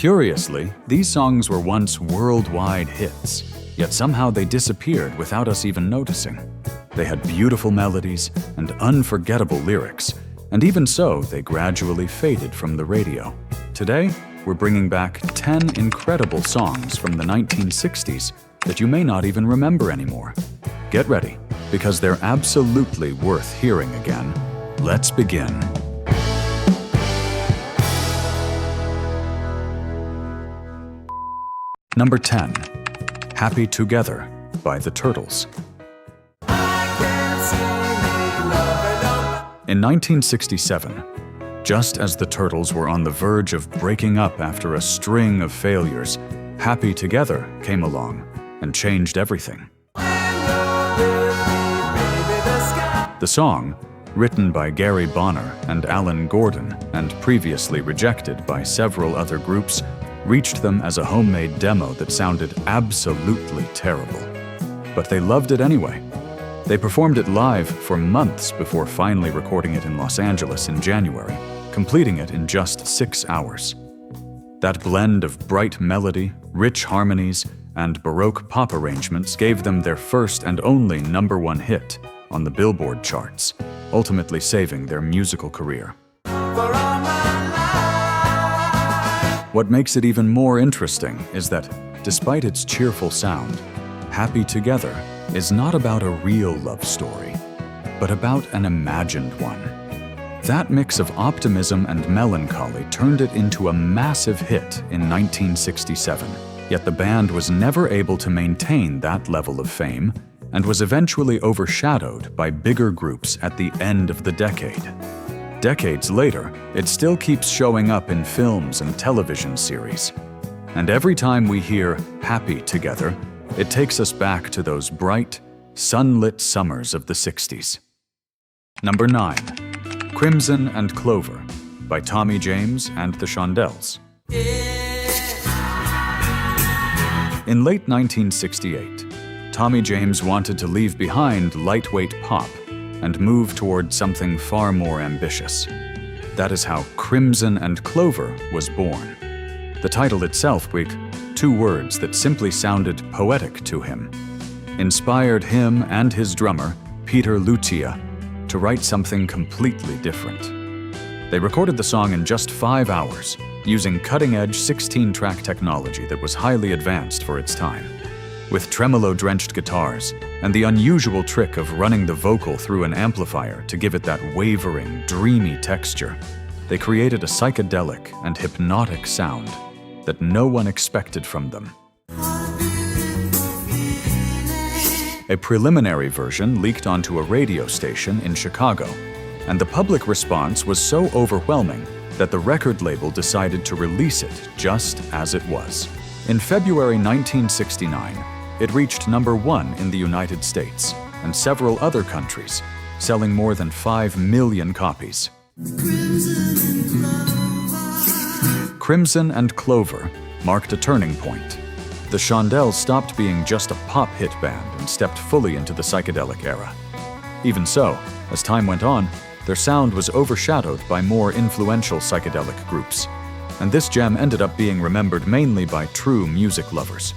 Curiously, these songs were once worldwide hits, yet somehow they disappeared without us even noticing. They had beautiful melodies and unforgettable lyrics, and even so, they gradually faded from the radio. Today, we're bringing back 10 incredible songs from the 1960s that you may not even remember anymore. Get ready, because they're absolutely worth hearing again. Let's begin. Number 10. Happy Together by the Turtles. In 1967, just as the Turtles were on the verge of breaking up after a string of failures, Happy Together came along and changed everything. The song, written by Gary Bonner and Alan Gordon and previously rejected by several other groups, reached them as a homemade demo that sounded absolutely terrible. But they loved it anyway. They performed it live for months before finally recording it in Los Angeles in January, completing it in just 6 hours. That blend of bright melody, rich harmonies, and Baroque pop arrangements gave them their first and only #1 hit on the Billboard charts, ultimately saving their musical career. What makes it even more interesting is that, despite its cheerful sound, Happy Together is not about a real love story, but about an imagined one. That mix of optimism and melancholy turned it into a massive hit in 1967, yet the band was never able to maintain that level of fame and was eventually overshadowed by bigger groups at the end of the decade. Decades later, it still keeps showing up in films and television series. And every time we hear Happy Together, it takes us back to those bright, sunlit summers of the 60s. Number 9. Crimson and Clover by Tommy James and the Shondells. In late 1968, Tommy James wanted to leave behind lightweight pop and move toward something far more ambitious. That is how Crimson and Clover was born. The title itself, two words that simply sounded poetic to him, inspired him and his drummer, Peter Lucia, to write something completely different. They recorded the song in just 5 hours, using cutting-edge 16-track technology that was highly advanced for its time. With tremolo-drenched guitars and the unusual trick of running the vocal through an amplifier to give it that wavering, dreamy texture, they created a psychedelic and hypnotic sound that no one expected from them. A preliminary version leaked onto a radio station in Chicago, and the public response was so overwhelming that the record label decided to release it just as it was. In February 1969, it reached #1 in the United States and several other countries, selling more than 5 million copies. Crimson and Clover marked a turning point. The Shondells stopped being just a pop hit band and stepped fully into the psychedelic era. Even so, as time went on, their sound was overshadowed by more influential psychedelic groups, and this gem ended up being remembered mainly by true music lovers.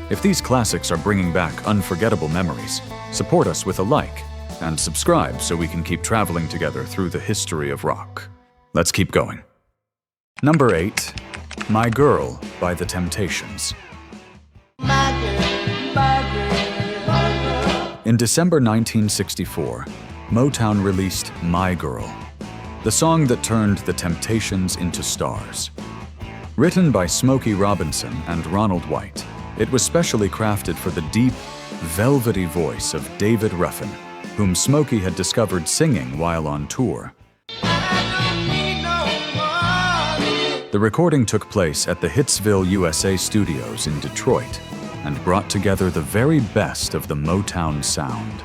If these classics are bringing back unforgettable memories, support us with a like and subscribe so we can keep traveling together through the history of rock. Let's keep going. Number 8. My Girl by The Temptations. In December 1964, Motown released My Girl, the song that turned The Temptations into stars. Written by Smokey Robinson and Ronald White, it was specially crafted for the deep, velvety voice of David Ruffin, whom Smokey had discovered singing while on tour. The recording took place at the Hitsville, USA studios in Detroit and brought together the very best of the Motown sound.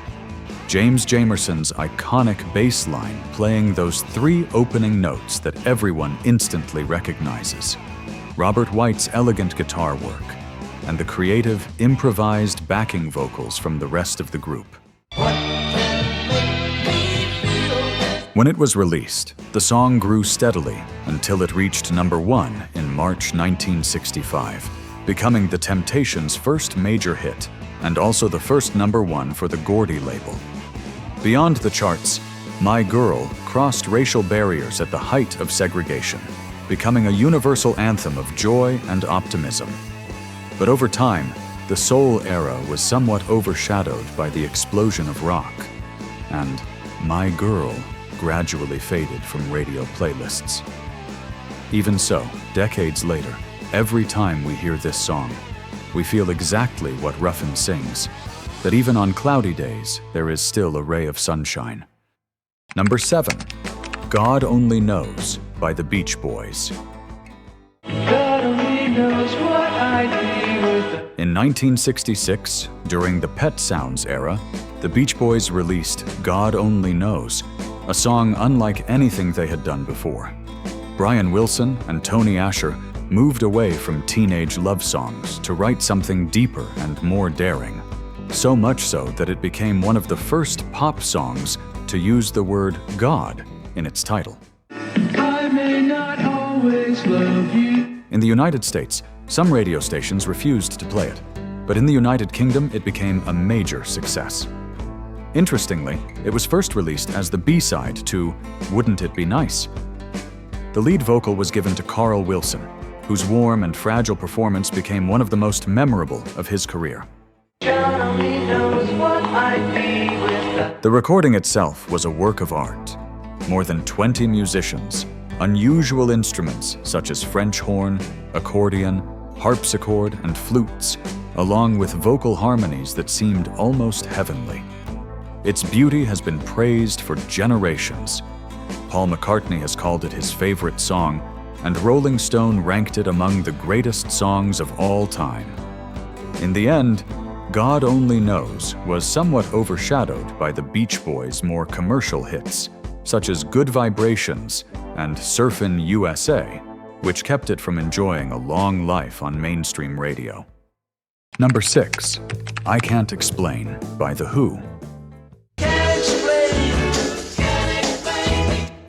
James Jamerson's iconic bass line playing those 3 opening notes that everyone instantly recognizes, Robert White's elegant guitar work, and the creative, improvised backing vocals from the rest of the group. When it was released, the song grew steadily until it reached #1 in March 1965, becoming The Temptations' first major hit and also the first #1 for the Gordy label. Beyond the charts, My Girl crossed racial barriers at the height of segregation, becoming a universal anthem of joy and optimism. But over time, the soul era was somewhat overshadowed by the explosion of rock, and My Girl gradually faded from radio playlists. Even so, decades later, every time we hear this song, we feel exactly what Ruffin sings, that even on cloudy days, there is still a ray of sunshine. Number 7, God Only Knows by the Beach Boys. God only knows what I'd be without. In 1966, during the Pet Sounds era, the Beach Boys released God Only Knows, a song unlike anything they had done before. Brian Wilson and Tony Asher moved away from teenage love songs to write something deeper and more daring, so much so that it became one of the first pop songs to use the word God in its title. I may not always love you. In the United States, some radio stations refused to play it, but in the United Kingdom it became a major success. Interestingly, it was first released as the B-side to Wouldn't It Be Nice? The lead vocal was given to Carl Wilson, whose warm and fragile performance became one of the most memorable of his career. God only knows what I'd be without. The recording itself was a work of art. More than 20 musicians, unusual instruments such as French horn, accordion, harpsichord, and flutes, along with vocal harmonies that seemed almost heavenly. Its beauty has been praised for generations. Paul McCartney has called it his favorite song, and Rolling Stone ranked it among the greatest songs of all time. In the end, God Only Knows was somewhat overshadowed by the Beach Boys' more commercial hits, such as Good Vibrations and Surfin' USA, which kept it from enjoying a long life on mainstream radio. Number 6, I Can't Explain by The Who.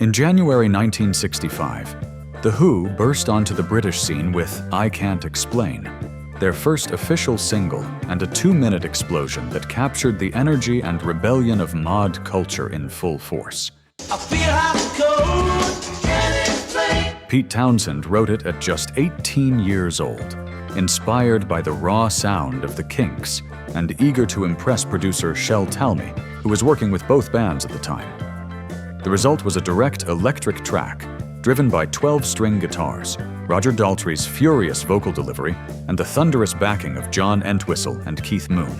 In January 1965, The Who burst onto the British scene with I Can't Explain, their first official single and a 2-minute explosion that captured the energy and rebellion of mod culture in full force. I feel how cold. Can't explain. Pete Townsend wrote it at just 18 years old, inspired by the raw sound of the Kinks and eager to impress producer Shel Talmy, who was working with both bands at the time. The result was a direct electric track, driven by 12-string guitars, Roger Daltrey's furious vocal delivery, and the thunderous backing of John Entwistle and Keith Moon.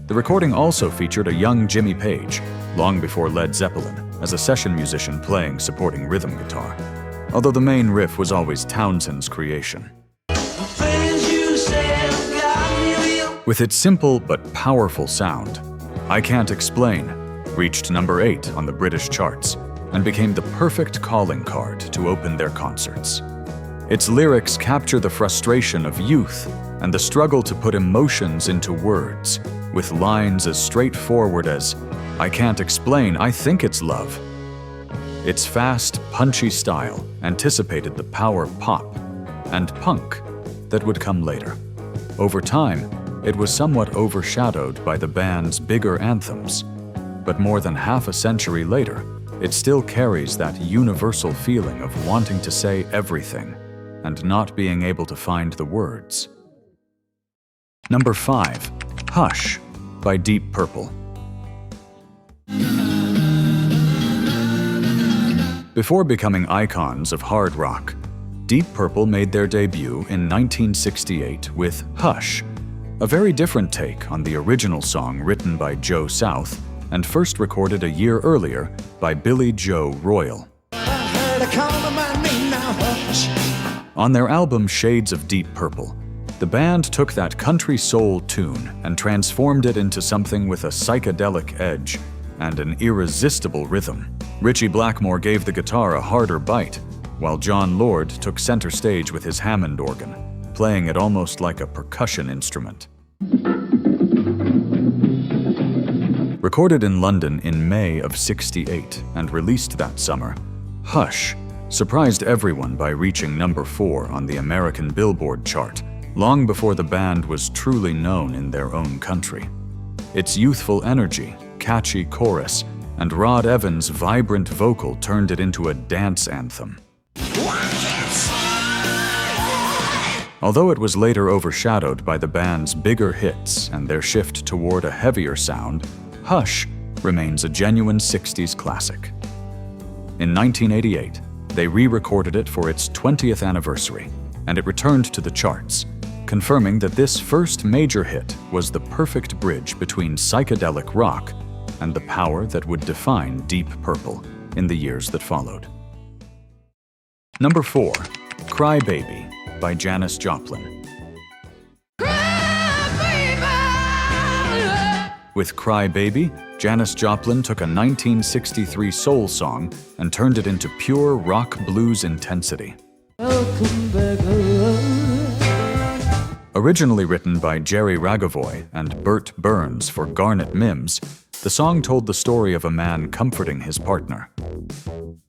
The recording also featured a young Jimmy Page, long before Led Zeppelin, as a session musician playing supporting rhythm guitar, although the main riff was always Townsend's creation. With its simple but powerful sound, I Can't Explain reached number 8 on the British charts and became the perfect calling card to open their concerts. Its lyrics capture the frustration of youth and the struggle to put emotions into words, with lines as straightforward as, I can't explain, I think it's love. Its fast, punchy style anticipated the power pop and punk that would come later. Over time, it was somewhat overshadowed by the band's bigger anthems, but more than half a century later, it still carries that universal feeling of wanting to say everything and not being able to find the words. Number 5, Hush by Deep Purple. Before becoming icons of hard rock, Deep Purple made their debut in 1968 with Hush, a very different take on the original song written by Joe South and first recorded a year earlier by Billy Joe Royal. On their album Shades of Deep Purple, the band took that country soul tune and transformed it into something with a psychedelic edge and an irresistible rhythm. Ritchie Blackmore gave the guitar a harder bite, while John Lord took center stage with his Hammond organ, playing it almost like a percussion instrument. Recorded in London in May of '68 and released that summer, Hush surprised everyone by reaching number 4 on the American Billboard chart, long before the band was truly known in their own country. Its youthful energy, catchy chorus, and Rod Evans' vibrant vocal turned it into a dance anthem. Although it was later overshadowed by the band's bigger hits and their shift toward a heavier sound, Hush remains a genuine 60s classic. In 1988, they re-recorded it for its 20th anniversary, and it returned to the charts, confirming that this first major hit was the perfect bridge between psychedelic rock and the power that would define Deep Purple in the years that followed. Number 4, Cry Baby by Janis Joplin. With Cry Baby, Janis Joplin took a 1963 soul song and turned it into pure rock blues intensity. Welcome back home. Originally written by Jerry Ragavoy and Byrds for Garnet Mims, the song told the story of a man comforting his partner.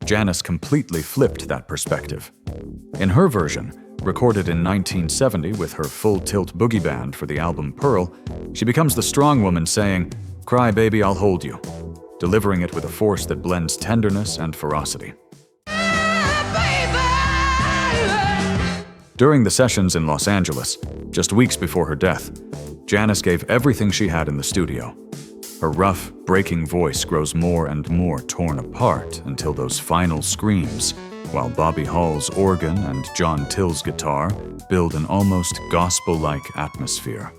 Janis completely flipped that perspective. In her version, recorded in 1970 with her Full Tilt Boogie Band for the album Pearl, she becomes the strong woman saying, "Cry baby, I'll hold you," delivering it with a force that blends tenderness and ferocity. During the sessions in Los Angeles, just weeks before her death, Janis gave everything she had in the studio. Her rough, breaking voice grows more and more torn apart until those final screams, while Bobby Hall's organ and John Till's guitar build an almost gospel-like atmosphere.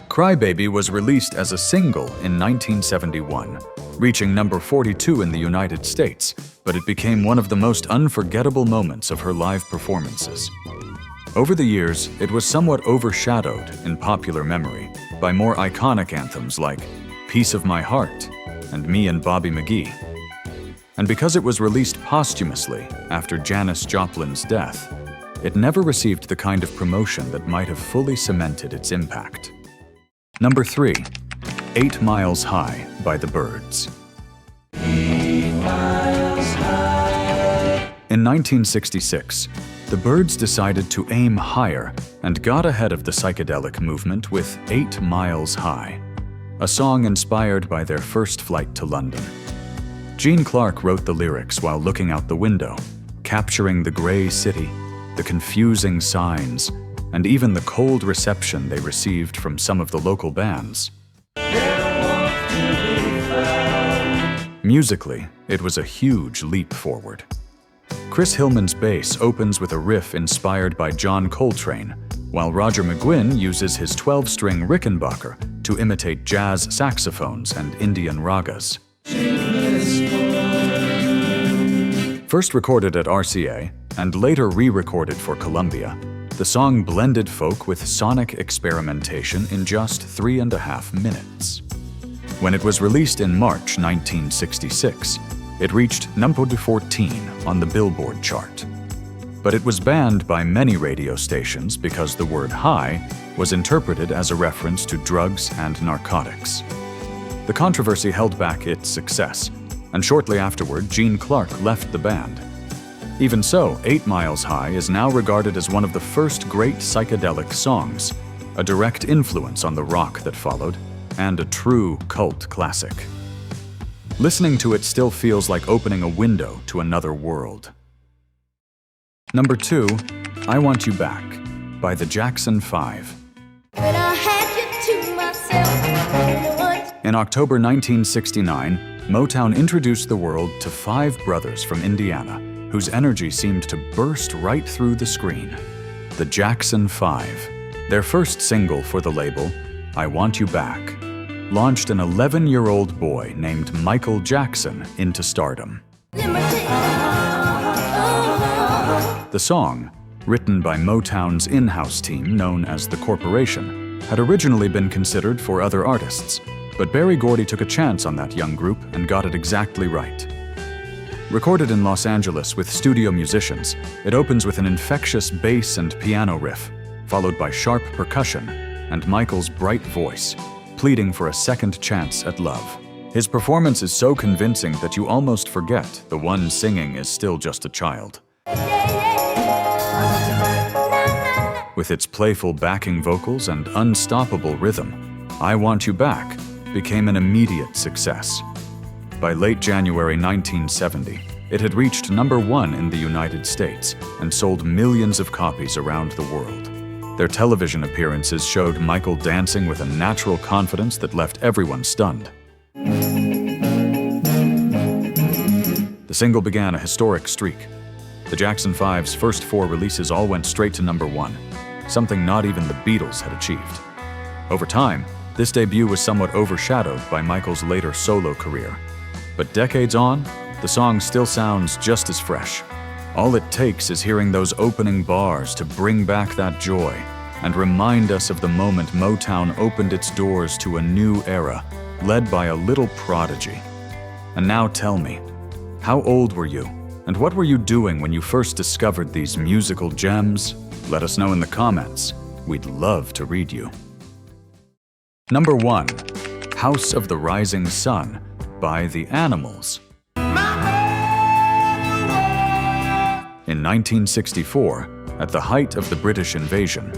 Cry Baby was released as a single in 1971, reaching number 42 in the United States, but it became one of the most unforgettable moments of her live performances. Over the years, it was somewhat overshadowed in popular memory by more iconic anthems like Piece of My Heart and Me and Bobby McGee. And because it was released posthumously after Janis Joplin's death, it never received the kind of promotion that might have fully cemented its impact. Number 3, 8 Miles High by the Byrds. 8 miles high. In 1966, the Byrds decided to aim higher and got ahead of the psychedelic movement with 8 Miles High, a song inspired by their first flight to London. Gene Clark wrote the lyrics while looking out the window, capturing the gray city, the confusing signs, and even the cold reception they received from some of the local bands. Musically, it was a huge leap forward. Chris Hillman's bass opens with a riff inspired by John Coltrane, while Roger McGuinn uses his 12-string Rickenbacker to imitate jazz saxophones and Indian ragas. First recorded at RCA and later re-recorded for Columbia, the song blended folk with sonic experimentation in just 3.5 minutes. When it was released in March 1966, it reached number 14 on the Billboard chart. But it was banned by many radio stations because the word high was interpreted as a reference to drugs and narcotics. The controversy held back its success, and shortly afterward, Gene Clark left the band. Even so, 8 Miles High is now regarded as one of the first great psychedelic songs, a direct influence on the rock that followed, and a true cult classic. Listening to it still feels like opening a window to another world. Number 2, I Want You Back by the Jackson 5. When I had you to myself, you know what? In October 1969, Motown introduced the world to 5 brothers from Indiana, whose energy seemed to burst right through the screen. The Jackson 5. Their first single for the label, I Want You Back, launched an 11-year-old boy named Michael Jackson into stardom. The song, written by Motown's in-house team known as The Corporation, had originally been considered for other artists, but Berry Gordy took a chance on that young group and got it exactly right. Recorded in Los Angeles with studio musicians, it opens with an infectious bass and piano riff, followed by sharp percussion and Michael's bright voice, pleading for a second chance at love. His performance is so convincing that you almost forget the one singing is still just a child. With its playful backing vocals and unstoppable rhythm, I Want You Back became an immediate success. By late January 1970, it had reached #1 in the United States and sold millions of copies around the world. Their television appearances showed Michael dancing with a natural confidence that left everyone stunned. The single began a historic streak. The Jackson 5's first 4 releases all went straight to #1, something not even the Beatles had achieved. Over time, this debut was somewhat overshadowed by Michael's later solo career. But decades on, the song still sounds just as fresh. All it takes is hearing those opening bars to bring back that joy and remind us of the moment Motown opened its doors to a new era, led by a little prodigy. And now tell me, how old were you? And what were you doing when you first discovered these musical gems? Let us know in the comments. We'd love to read you. #1. House of the Rising Sun by The Animals. In 1964, at the height of the British invasion,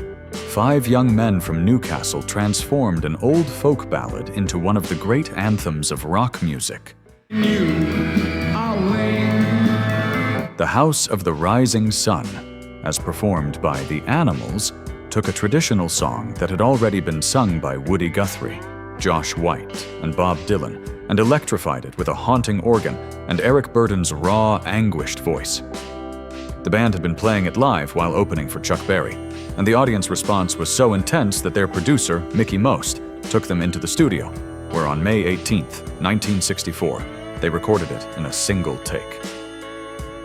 5 young men from Newcastle transformed an old folk ballad into one of the great anthems of rock music. The House of the Rising Sun, as performed by The Animals, took a traditional song that had already been sung by Woody Guthrie, Josh White, and Bob Dylan, and electrified it with a haunting organ and Eric Burdon's raw, anguished voice. The band had been playing it live while opening for Chuck Berry, and the audience response was so intense that their producer, Mickey Most, took them into the studio, where on May 18, 1964, they recorded it in a single take.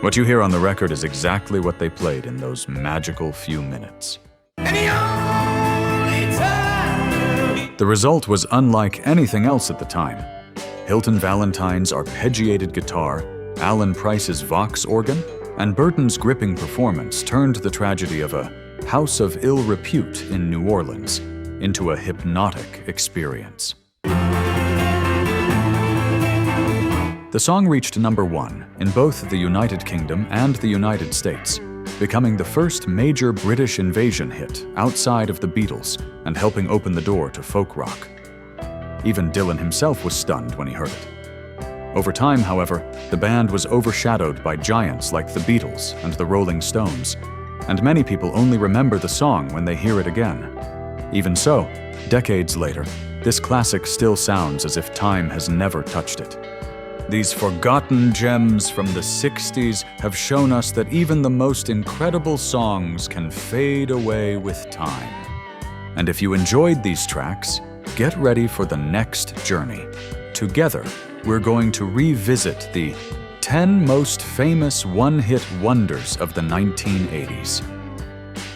What you hear on the record is exactly what they played in those magical few minutes. The result was unlike anything else at the time. Hilton Valentine's arpeggiated guitar, Alan Price's Vox organ, and Burton's gripping performance turned the tragedy of a house of ill repute in New Orleans into a hypnotic experience. The song reached #1 in both the United Kingdom and the United States, becoming the first major British invasion hit outside of the Beatles and helping open the door to folk rock. Even Dylan himself was stunned when he heard it. Over time, however, the band was overshadowed by giants like the Beatles and the Rolling Stones, and many people only remember the song when they hear it again. Even so, decades later, this classic still sounds as if time has never touched it. These forgotten gems from the 60s have shown us that even the most incredible songs can fade away with time. And if you enjoyed these tracks, get ready for the next journey. Together, we're going to revisit the 10 most famous one-hit wonders of the 1980s.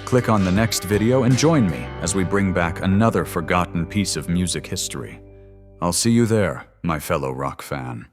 Click on the next video and join me as we bring back another forgotten piece of music history. I'll see you there, my fellow rock fan.